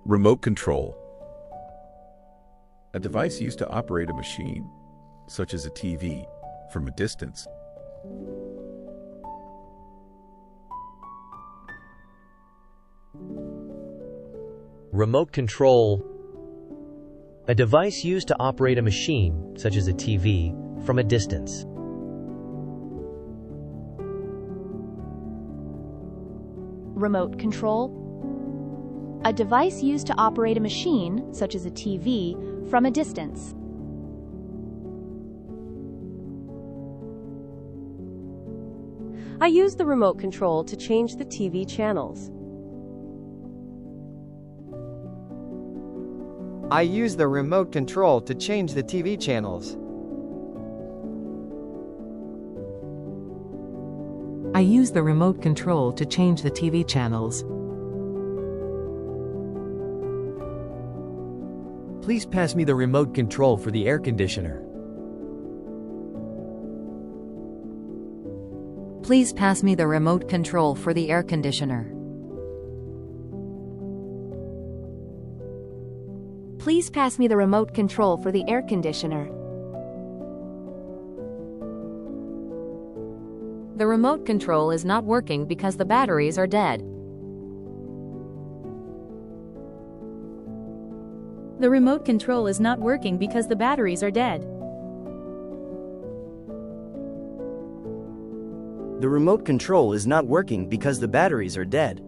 Remote control. A device used to operate a machine, such as a TV, from a distance. Remote control. A device used to operate a machine, such as a TV, from a distance. Remote control. A device used to operate a machine, such as a TV, from a distance. I use the remote control to change the TV channels. I use the remote control to change the TV channels. I use the remote control to change the TV channels. Please pass me the remote control for the air conditioner. Please pass me the remote control for the air conditioner. Please pass me the remote control for the air conditioner. The remote control is not working because the batteries are dead. The remote control is not working because the batteries are dead. The remote control is not working because the batteries are dead.